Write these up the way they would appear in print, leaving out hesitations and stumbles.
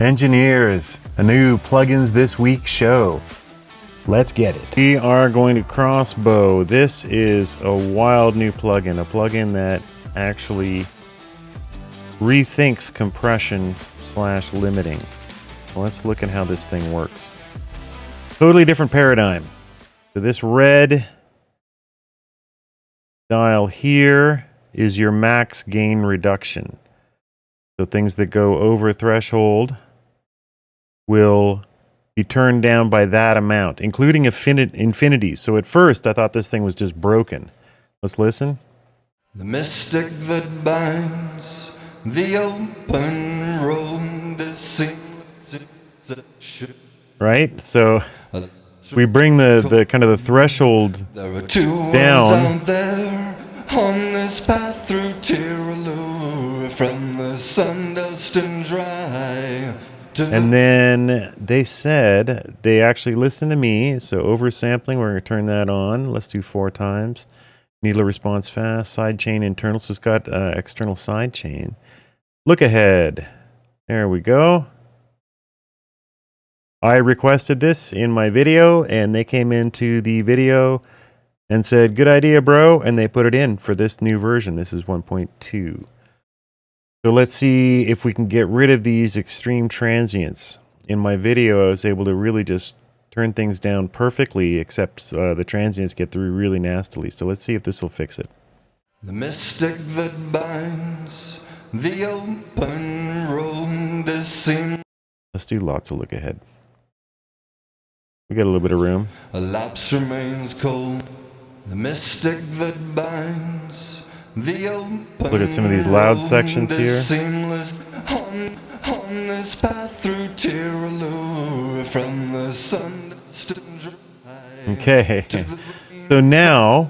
Engineers, a new plugins this week show. Let's get it. We are going to Krossbow. This is a wild new plugin, a plugin that actually rethinks compression / limiting. Let's look at how this thing works. Totally different paradigm. So this red dial here is your max gain reduction. So things that go over threshold will be turned down by that amount, including infinities. So at first I thought this thing was just broken. Let's listen. The mystic that binds the open road is seamless. Right? So we bring the kind of the threshold there are two down. out there on this path through Tirolo, from the sun dust and dry. And then they said, they actually listened to me. So oversampling, we're going to turn that on. Let's do 4 times. Needler response fast. Sidechain internal. So it's got external sidechain. Look ahead. There we go. I requested this in my video, and they came into the video and said, good idea, bro. And they put it in for this new version. This is 1.2. So let's see if we can get rid of these extreme transients. In my video, I was able to really just turn things down perfectly, except the transients get through really nastily. So let's see if this will fix it. The mystic that binds the open road is seamless. Let's do lots of look ahead. We got a little bit of room. A lapse remains cold. The mystic that binds the open look at some of these loud sections here. Seamless on this path through Tirolo, from the sun dust and dry. Okay. So now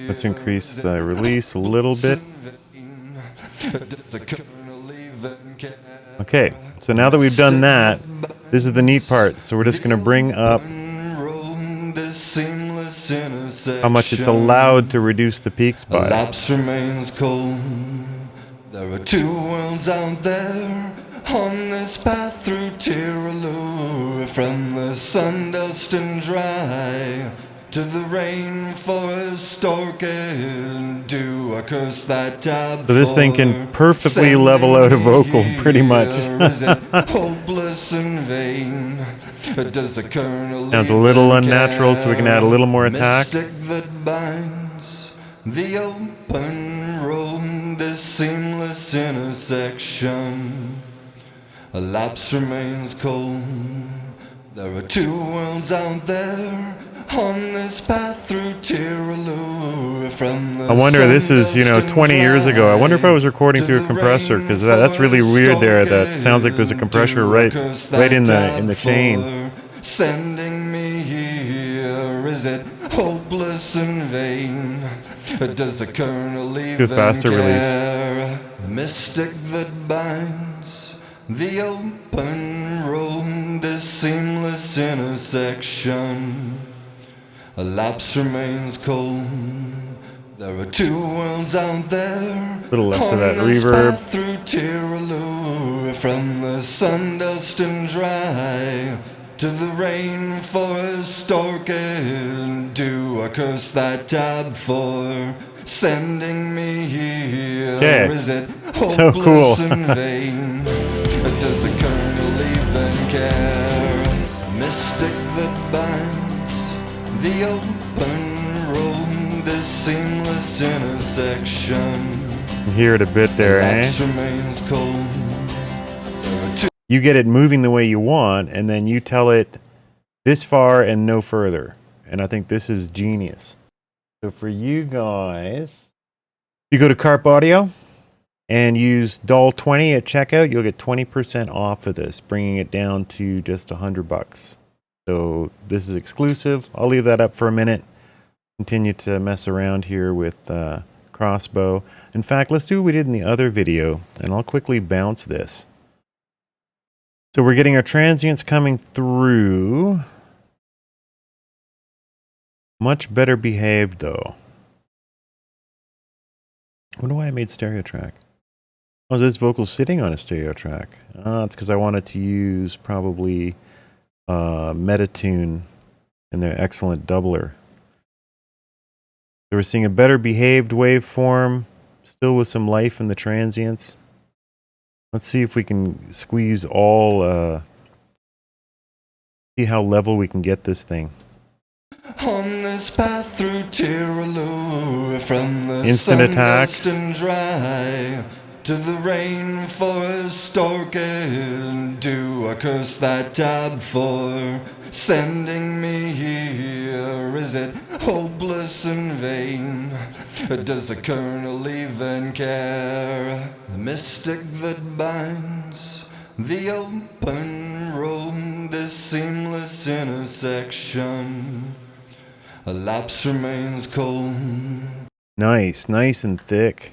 let's increase the release a little bit. Okay, so now that we've done that, this is the neat part. So we're just going to bring up how much it's allowed to reduce the peaks by. A lapse remains cold. There are two worlds out there on this path through Tirolo, from the sun dust and dry to the rainforest orchid. Do I curse that tab? So this thing can perfectly level out a vocal, pretty much. Hopeless and vain. Does the kernel sounds a little unnatural, so we can add a little more attack. Mystic that binds the open road, this seamless intersection. A lapse remains cold. There are two worlds out there on this path through Tirolo, from the I wonder, this is, 20 years ago. I wonder if I was recording through a compressor, because that's really weird there. That sounds like there's a compressor right in the chain. Sending me here, is it hopeless and vain? Does the kernel even faster care? The mystic that binds the open road, this seamless intersection. A lapse remains cold. There are two worlds out there. A little less of that reverb. Through Tirolo, from the sun dust and dry to the rainforest orchid. Do I curse that tab for sending me here? Okay. Is it So cool. and vain? Does the kernel even care? A mystic that binds the open road, this seamless intersection. Hear it a bit there, eh? Remains cold. You get it moving the way you want, and then you tell it this far and no further. And I think this is genius. So for you guys, you go to Carp Audio and use Dahl 20 at checkout, you'll get 20% off of this, bringing it down to just $100. So this is exclusive. I'll leave that up for a minute. Continue to mess around here with Krossbow. In fact, let's do what we did in the other video, and I'll quickly bounce this. So we're getting our transients coming through. Much better behaved though. I wonder why I made stereo track. Oh, this vocal's sitting on a stereo track. It's because I wanted to use probably Metatune and their excellent doubler. So we're seeing a better behaved waveform, still with some life in the transients. Let's see if we can squeeze all, see how level we can get this thing. On this path through Tiraloo, from the Instant sun attack. dust and dry to the rainforest orchid, do I curse that tab for sending me here? Is it hopeless and vain? Does the colonel even care? The mystic that binds the open road, this seamless intersection. A lapse remains cold. Nice, nice and thick.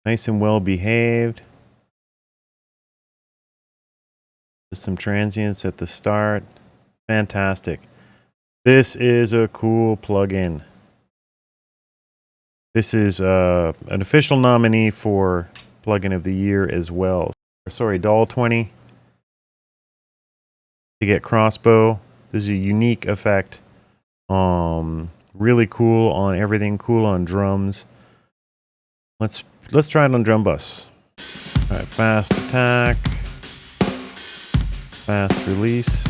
Nice and well behaved. Just some transients at the start. Fantastic. This is a cool plugin. This is an official nominee for Plugin of the Year as well. Sorry, Dahl 20. To get Krossbow. This is a unique effect. Really cool on everything. Cool on drums. Let's try it on drum bus. All right, fast attack. Fast release.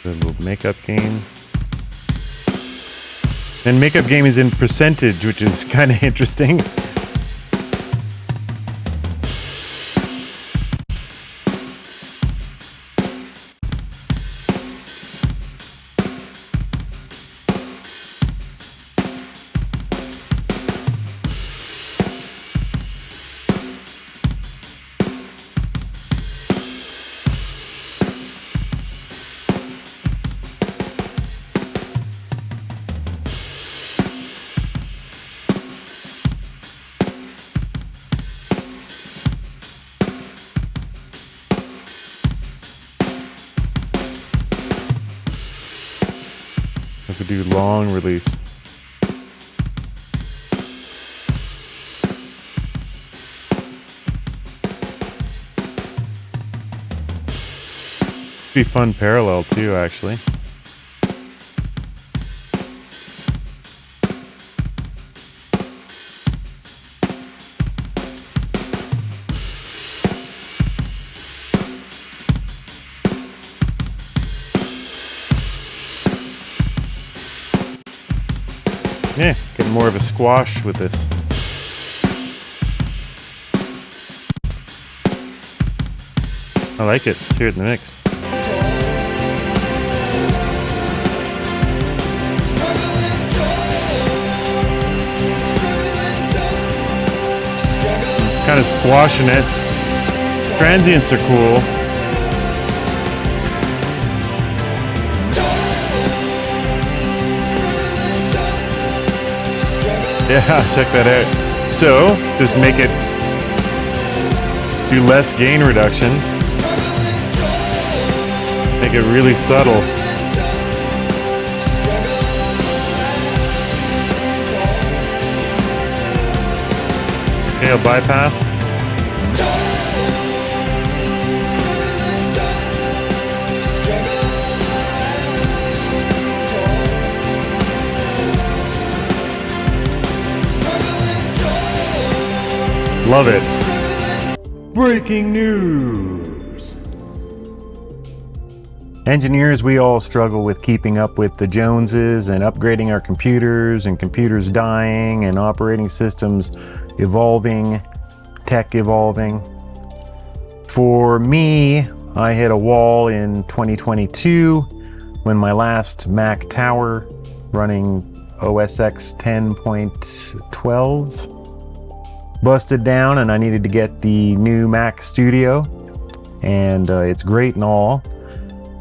The little makeup game. And makeup game is in percentage, which is kind of interesting. I could do long release. Be fun parallel too, actually. Yeah, getting more of a squash with this. I like it. Let's hear it in the mix. Kind of squashing it. Transients are cool. Yeah, check that out. So, just make it do less gain reduction. Make it really subtle. Okay, I'll bypass. Love it. Breaking news. Engineers, we all struggle with keeping up with the Joneses and upgrading our computers and computers dying and operating systems evolving, tech evolving. For me, I hit a wall in 2022 when my last Mac Tower running OS X 10.12 busted down and I needed to get the new Mac Studio, and it's great and all,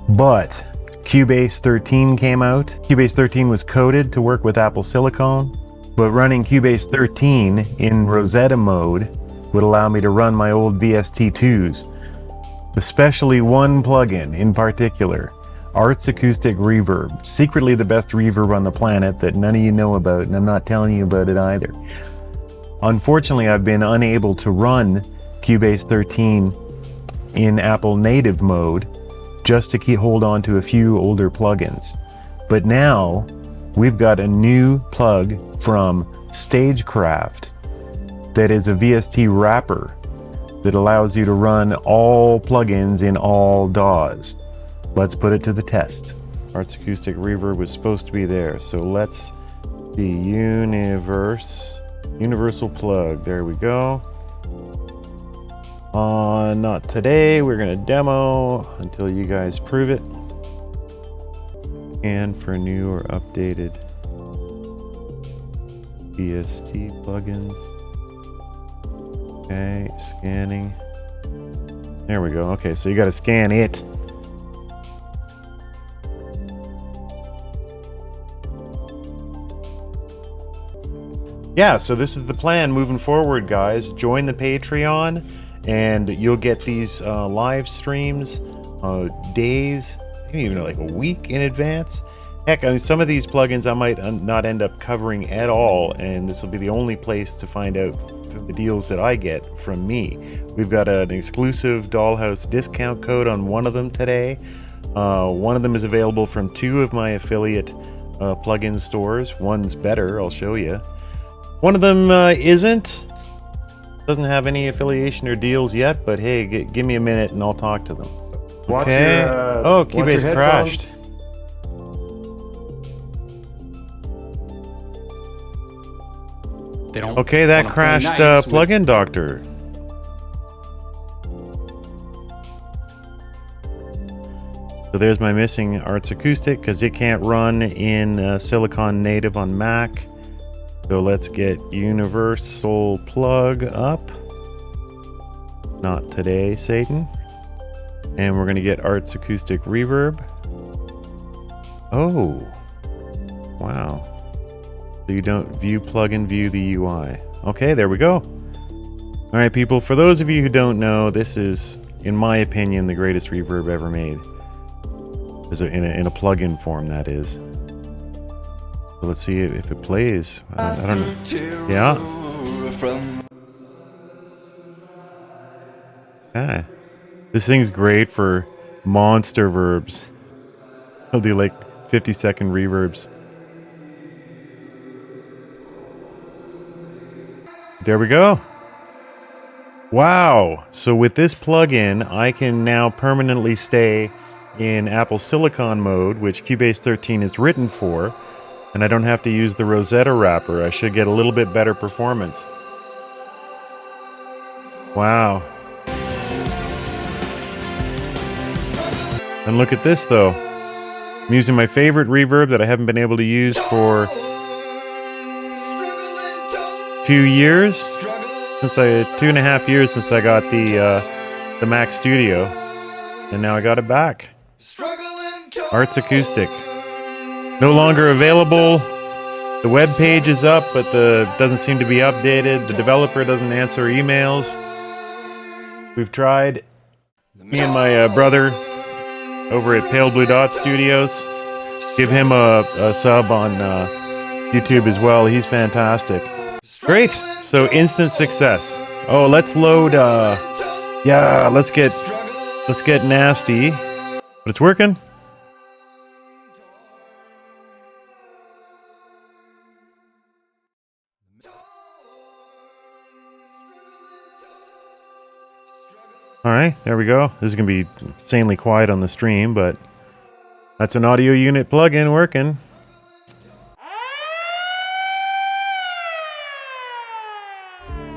but Cubase 13 came out. Cubase 13 was coded to work with Apple Silicon, but running Cubase 13 in Rosetta mode would allow me to run my old VST2s, especially one plugin in particular, Arts Acoustic Reverb, secretly the best reverb on the planet that none of you know about, and I'm not telling you about it either. Unfortunately, I've been unable to run Cubase 13 in Apple native mode just to hold on to a few older plugins. But now we've got a new plug from StageCraft that is a VST wrapper that allows you to run all plugins in all DAWs. Let's put it to the test. Arts Acoustic Reverb was supposed to be there, so let's see. Universal plug, there we go. Not today, we're gonna demo until you guys prove it. And for new or updated VST plugins. Okay, scanning. There we go. Okay, so you gotta scan it. Yeah, so this is the plan moving forward, guys. Join the Patreon and you'll get these live streams days, maybe even like a week in advance. Heck, I mean, some of these plugins I might not end up covering at all, and this will be the only place to find out the deals that I get from me. We've got an exclusive Dollhouse discount code on one of them today. One of them is available from 2 of my affiliate plugin stores. One's better, I'll show you. One of them isn't. Doesn't have any affiliation or deals yet, but hey, give me a minute and I'll talk to them. Okay. Oh, Cubase crashed. Okay, that crashed Plugin Doctor. So there's my missing Arts Acoustic because it can't run in Silicon Native on Mac. So let's get Universal plug up. Not today, Satan. And we're gonna get Arts Acoustic Reverb. Oh, wow. So you don't view plugin, view the UI. Okay, there we go. All right, people, for those of you who don't know, this is, in my opinion, the greatest reverb ever made. In a plugin form, that is. So let's see if it plays. I don't know. Yeah. Okay. This thing's great for monster verbs. I'll do like 50-second reverbs. There we go. Wow. So with this plugin, I can now permanently stay in Apple Silicon mode, which Cubase 13 is written for, and I don't have to use the Rosetta wrapper. I should get a little bit better performance. Wow. And look at this though. I'm using my favorite reverb that I haven't been able to use for 2 years. Since 2.5 years since I got the Mac Studio, and now I got it back. Arts Acoustic. No longer available. The web page is up, but doesn't seem to be updated. The developer doesn't answer emails. We've tried. Me and my brother over at Pale Blue Dot Studios. Give him a sub on YouTube as well. He's fantastic. Great. So instant success. Oh, let's load. Yeah, let's get nasty. But it's working. All right, there we go. This is gonna be insanely quiet on the stream, but that's an audio unit plugin working.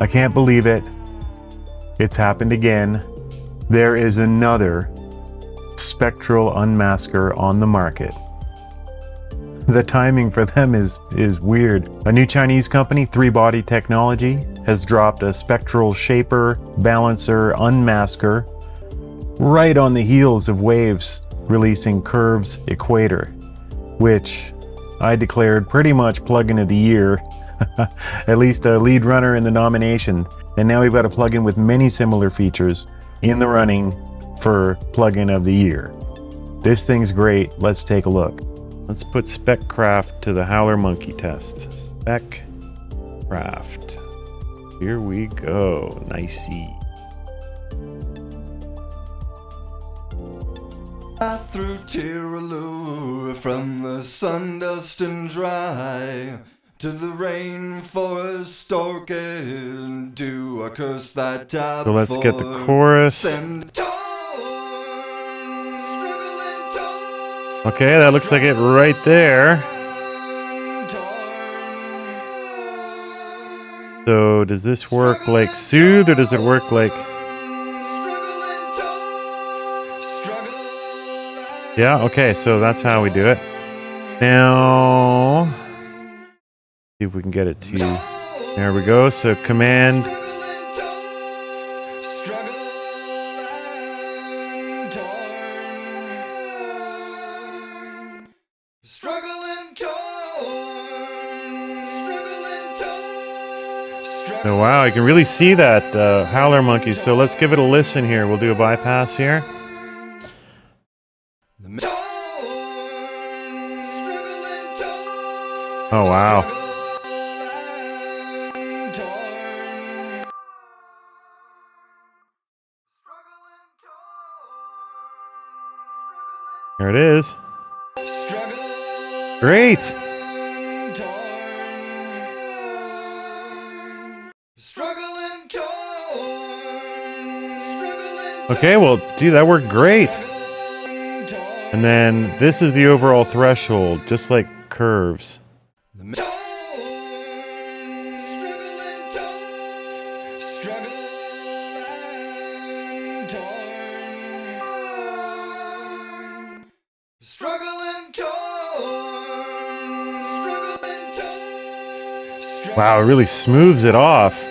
I can't believe it. It's happened again. There is another Spectral Unmasker on the market. The timing for them is weird. A new Chinese company, 3Body Technology, has dropped a spectral shaper, balancer, unmasker right on the heels of Waves releasing Curve's Equator, which I declared pretty much plugin of the year, at least a lead runner in the nomination. And now we've got a plugin with many similar features in the running for plugin of the year. This thing's great. Let's take a look. Let's put SpecCraft to the Howler Monkey test. SpecCraft. Here we go. Nicey. Through Tiraloo, from the sun dust and dry, to the rainforest orchid, do I curse that tap. So let's get the chorus. Okay, that looks like it right there. So does this work like Soothe, or does it work like... Yeah, okay, so that's how we do it. Now, see if we can get it to... There we go, so Command... Oh, wow, you can really see that Howler Monkey. So let's give it a listen here. We'll do a bypass here. Oh, wow. Here it is. Great. Okay, well, dude, that worked great. And then this is the overall threshold, just like Curves. Wow, it really smooths it off.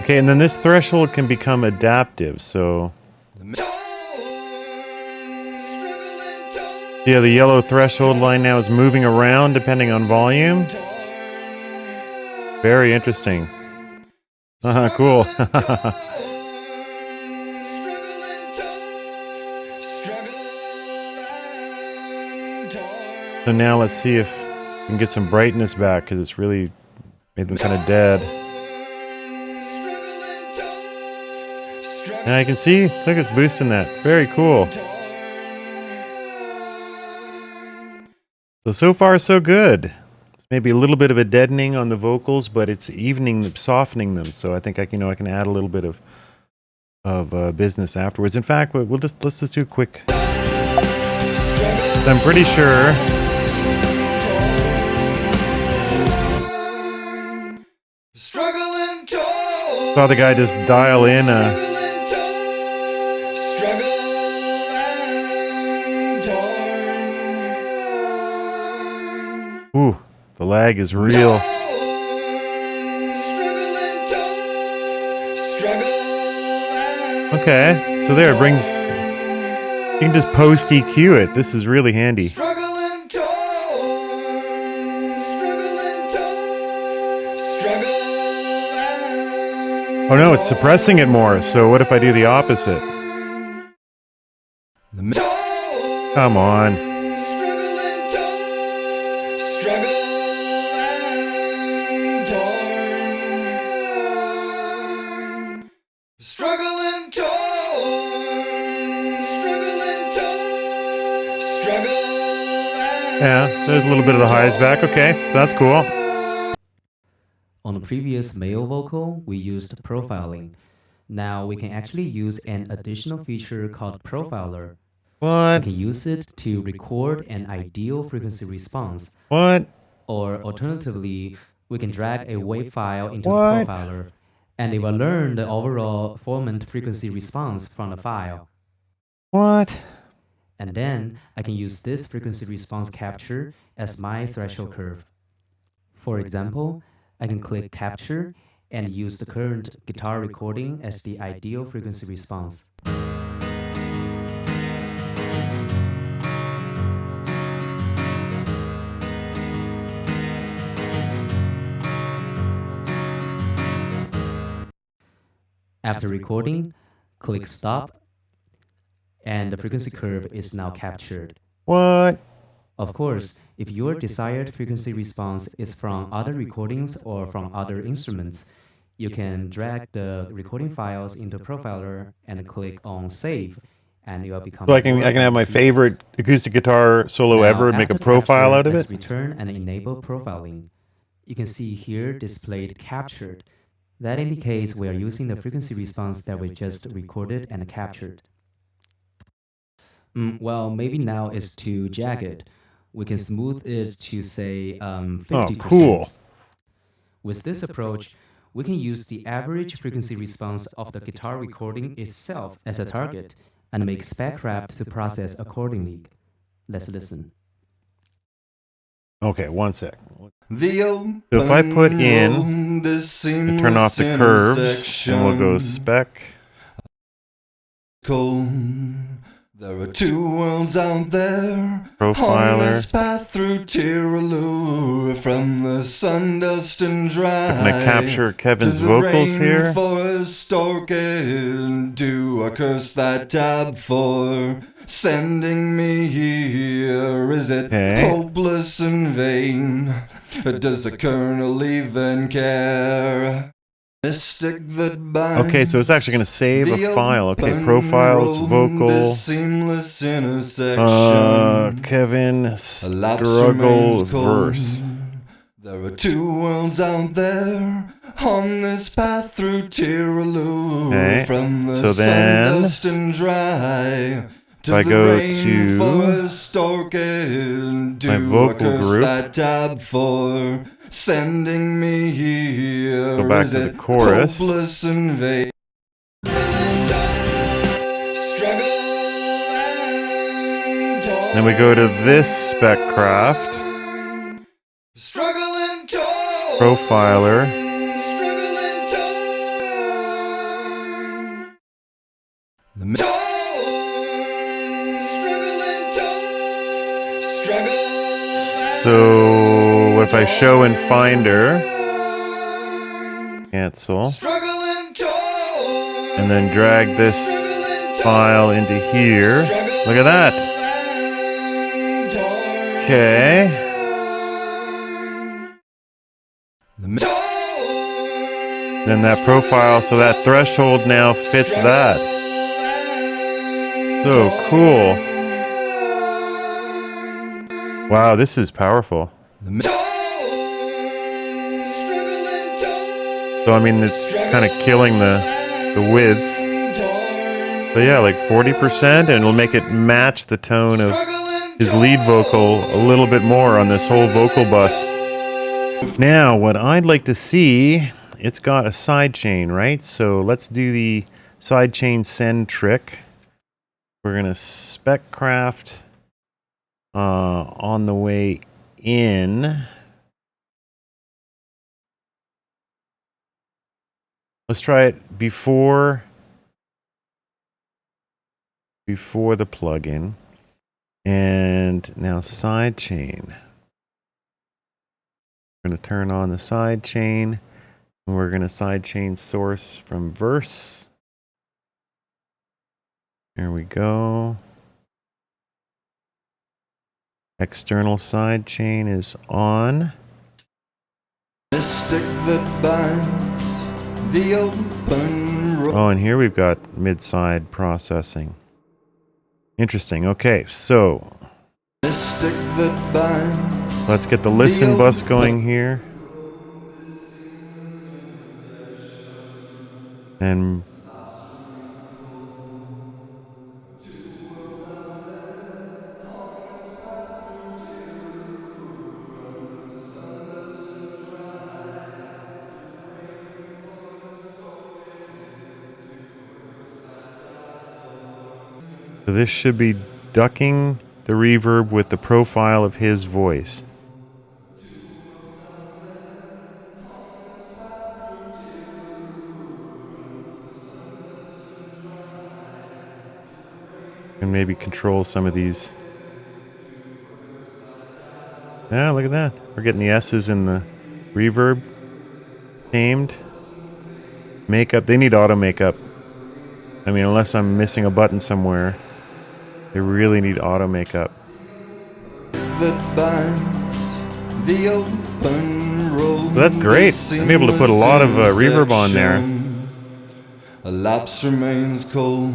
Okay, and then this threshold can become adaptive, so... Yeah, the yellow threshold line now is moving around depending on volume. Very interesting. Cool. So now let's see if we can get some brightness back, because it's really made them kind of dead. Now you can see, look, it's boosting that. Very cool. So far so good. It's maybe a little bit of a deadening on the vocals, but it's evening them, softening them. So I think I can add a little bit of business afterwards. In fact, let's just do a quick. I'm pretty sure. Saw the guy just dial in a. Ooh, the lag is real. Okay, so there it brings... You can just post EQ it. This is really handy. Oh no, it's suppressing it more. So what if I do the opposite? Come on. Yeah, there's a little bit of the highs back. Okay, so that's cool. On the previous male vocal, we used profiling. Now we can actually use an additional feature called Profiler. What? We can use it to record an ideal frequency response. What? Or alternatively, we can drag a wave file into What? the profiler, and it will learn the overall formant frequency response from the file. What? And then I can use this frequency response capture as my threshold curve. For example, I can click capture and use the current guitar recording as the ideal frequency response. After recording, click stop, and the frequency curve is now captured. What? Of course, if your desired frequency response is from other recordings or from other instruments, you can drag the recording files into Profiler and click on Save, and it will become So I can have my favorite acoustic guitar solo ever and make a profile out of it? Let's return and enable profiling. You can see here displayed captured. That indicates we are using the frequency response that we just recorded and captured. Well, maybe now it's too jagged. We can smooth it to say 50%. Oh, cool. With this approach, we can use the average frequency response of the guitar recording itself as a target and make SpecCraft to process accordingly. Let's listen. Okay, one sec. So if I put in and turn off the curves, and we'll go spec. There are two worlds out there. Profiler. On this path through Tiraloo, from the sun dust and dry. I'm gonna capture Kevin's to the vocals here. Rainforest orchid, do I curse that tab for sending me here? Is it hopeless and vain? Does the colonel even care? Mystic that binds. Okay, so it's actually going to save a file. Okay, profiles, vocal, seamless intersection. Kevin, struggle, verse. There are two worlds out there on this path through Tiraloo. Okay, from the so then sun dust and dry. If I go to my vocal group, that tab for sending me here. Go back to the chorus. Hopeless and vain. Then we go to this SpecCraft profiler. So what if I show in Finder, cancel, and then drag this file into here. Look at that. Okay. Then that profile, so that threshold now fits that. So cool. Wow, this is powerful. So I mean, it's kind of killing the width. So yeah, like 40%, and it'll make it match the tone of his lead vocal a little bit more on this whole vocal bus. Now, what I'd like to see, it's got a sidechain, right? So let's do the sidechain send trick. We're gonna SpecCraft on the way in. Let's try it before the plugin. And now sidechain. We're going to turn on the sidechain. And we're going to sidechain source from verse. There we go. External sidechain is on. Oh, and here we've got mid-side processing. Interesting. Okay, so let's get the listen bus going here. And so this should be ducking the reverb with the profile of his voice. And maybe control some of these. Yeah, look at that. We're getting the S's in the reverb. Tamed. Makeup. They need auto makeup. I mean, unless I'm missing a button somewhere. They really need auto makeup. That binds the open road. Well, that's great. I'm able to put a lot of reverb on there. A lapse remains cold.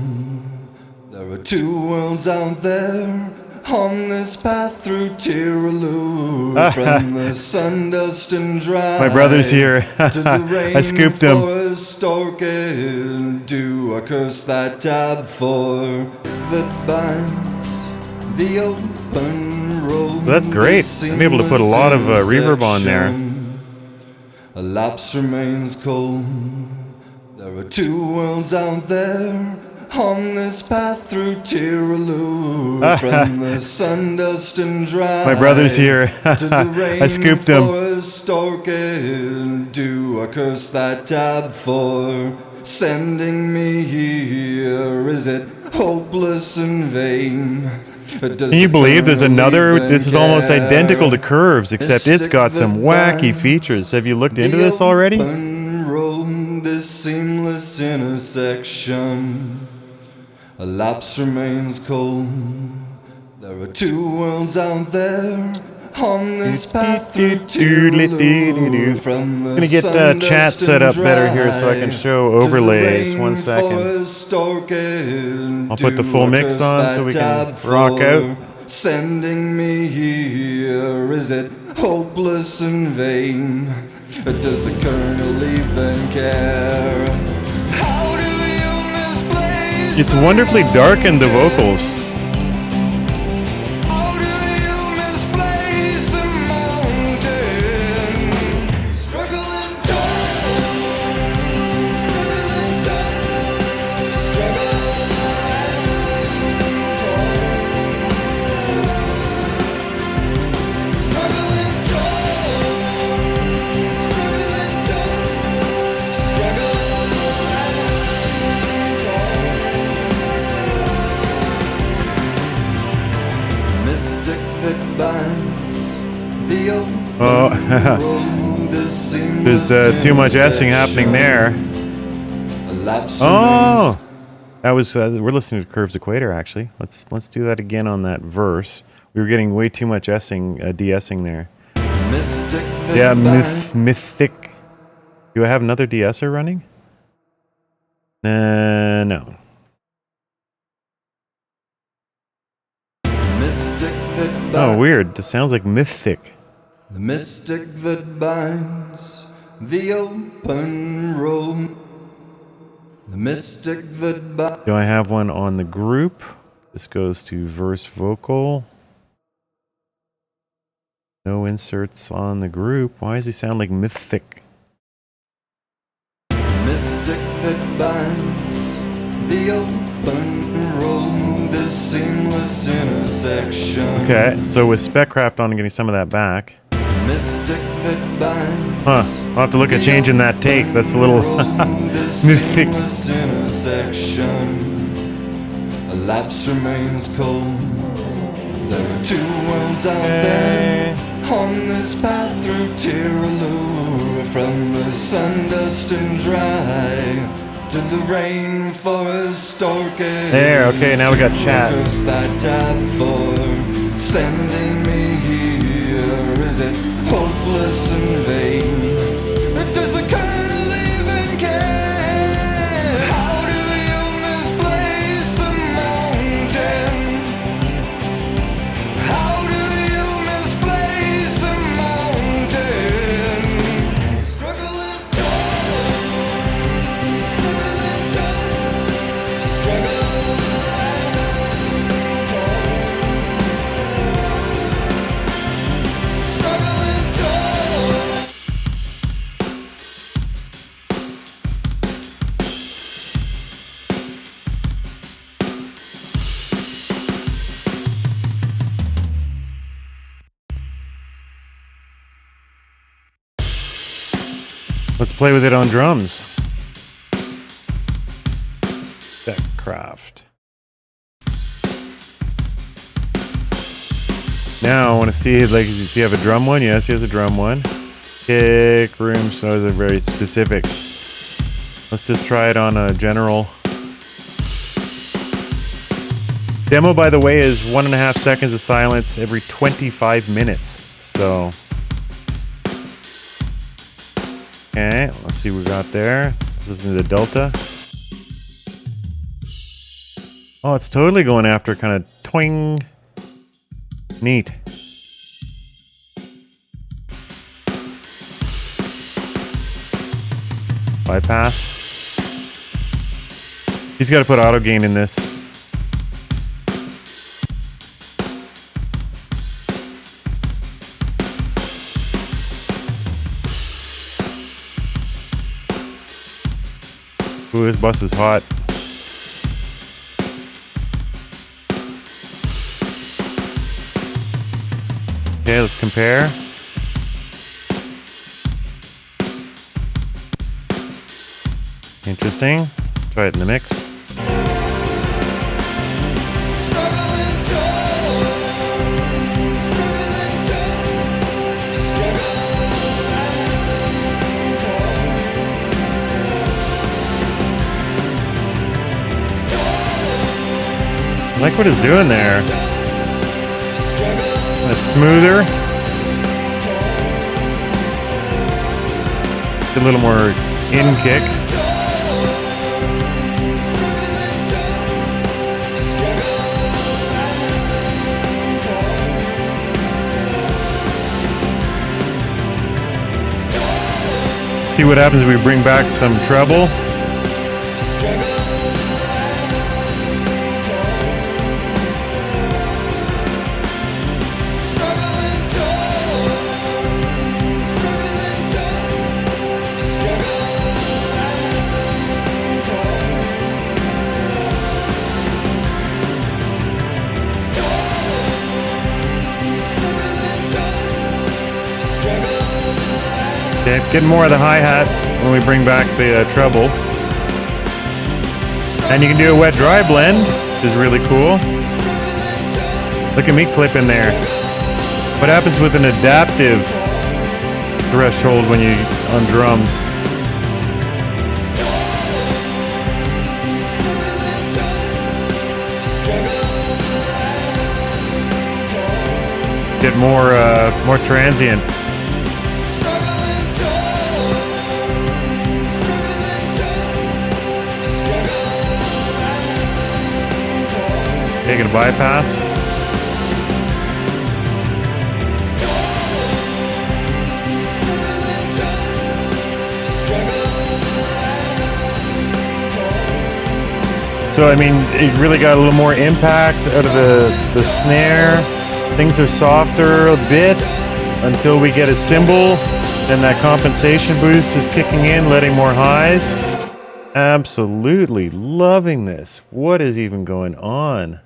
There are two worlds out there on this path through Tiraloo. From the sun, dust, and dry. My brother's here. To the I scooped him. rainforest orchid. Do I curse that tab for that binds the open road? Well, that's great. I'm able to put a lot of reverb on there. A lapse remains cold. There are two worlds out there on this path through Tiraloo. From the sun, dust, and dry. My brother's here. To the I scooped him. rainforest orchid. Do I curse that tab for sending me here? Is it hopeless and vain? Can you believe there's another? This is almost identical to Curves, except it's got some wacky features. Have you looked into this already? Open road, this seamless intersection. A lapse remains cold. There are two worlds out there on this path through Tiraloo. From the I'm gonna get sun, chat dust, set up and better here so I can dry. show To the overlays. 1 second. rainforest orchid. I'll put the full Do I mix curse on so that we can tab rock for out. sending me here? Is it hopeless and vain? Does the colonel even care? How do you misplace It's wonderfully darkened, the vocals. How do you misplace a mountain? Struggling tall, struggling tall, struggling tall, struggling mystic that binds the open road. There's too much S-ing happening there. Oh, that was we're listening to Curves Equator actually. Let's do that again on that verse. We were getting way too much S-ing, de-essing there. Yeah, mythic. Do I have another de-esser running? No. Oh, weird. This sounds like mythic. The mystic that binds the open road. The mystic that binds. Do I have one on the group? This goes to verse vocal. No inserts on the group. Why does he sound like mythic? Mystic that binds the open road. This seamless intersection. Okay, so with SpecCraft on, I'm getting some of that back. Mystic that binds. Huh. I'll have to look at changing that take. That's a little mythic. Intersection. A lapse remains cold. There are two worlds out there on this path through Tiraloo. From the sun, dust, and dry to the rainforest orchid. There, okay, now we got chat. Curse that tab for sending me here. Is it hopeless and vain? Does the colonel even care? How do you misplace a mountain? How do you misplace a mountain? Struggling tall, struggling tall, struggling tall, struggling tall. Let's play with it on drums. SpecCraft. Now I want to see, like, if you have a drum one. Yes, he has a drum one. Kick, room, so those are very specific. Let's just try it on a general. Demo, by the way, is 1.5 seconds of silence every 25 minutes. So, okay, let's see what we got there. Listen to the delta. Oh, it's totally going after kind of twing. Neat. Bypass. He's got to put auto gain in this. Ooh, this bus is hot. Okay, let's compare. Interesting. Try it in the mix. I like what it's doing there. A smoother. A little more in kick. See what happens if we bring back some treble. Okay, get more of the hi-hat when we bring back the treble. And you can do a wet-dry blend, which is really cool. Look at me clipping there. What happens with an adaptive threshold when you on drums? Get more transient. Taking a bypass. So I mean, it really got a little more impact out of the snare. Things are softer a bit until we get a cymbal. Then that compensation boost is kicking in, letting more highs. Absolutely loving this. What is even going on?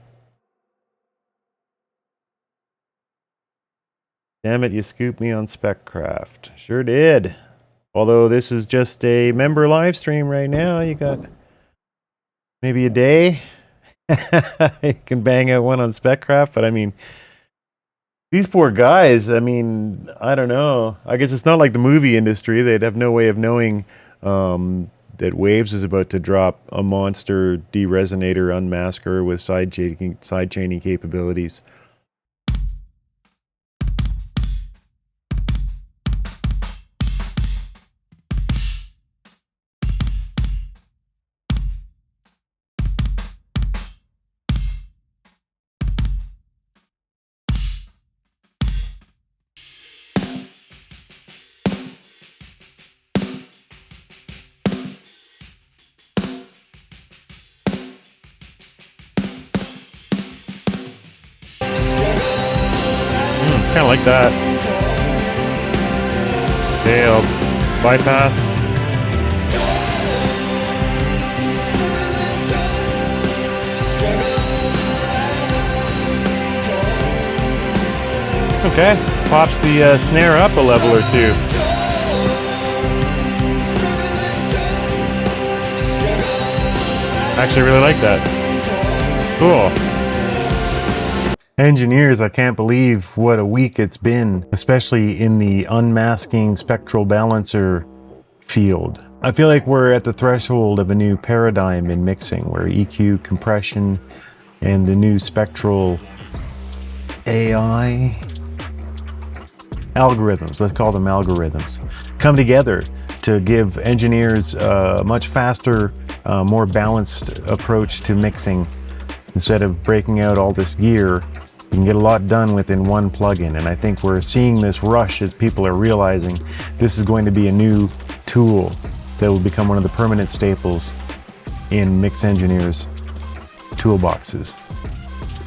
Damn it, you scooped me on SpecCraft. Sure did. Although this is just a member live stream right now, you got maybe a day. You can bang out one on SpecCraft, but I mean, these poor guys, I mean, I don't know. I guess it's not like the movie industry. They'd have no way of knowing that Waves is about to drop a monster de-resonator unmasker with side chaining capabilities. Kind of like that. Okay, I'll bypass. Okay, pops the snare up a level or two. I actually really like that. Cool. Engineers, I can't believe what a week it's been, especially in the unmasking spectral balancer field. I feel like we're at the threshold of a new paradigm in mixing, where EQ, compression, and the new spectral AI algorithms, let's call them algorithms, come together to give engineers a much faster, more balanced approach to mixing. Instead of breaking out all this gear, you can get a lot done within one plugin. And I think we're seeing this rush as people are realizing this is going to be a new tool that will become one of the permanent staples in mix engineers' toolboxes.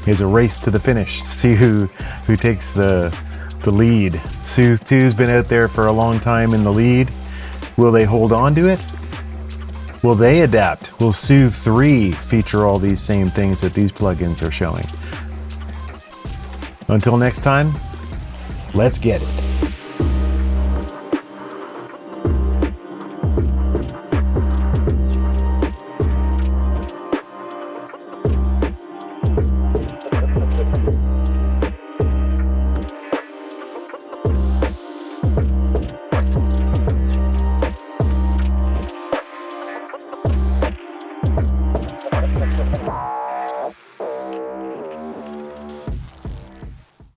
It's a race to the finish to see who takes the lead. Soothe 2's been out there for a long time in the lead. Will they hold on to it? Will they adapt? Will Soothe 3 feature all these same things that these plugins are showing? Until next time, let's get it.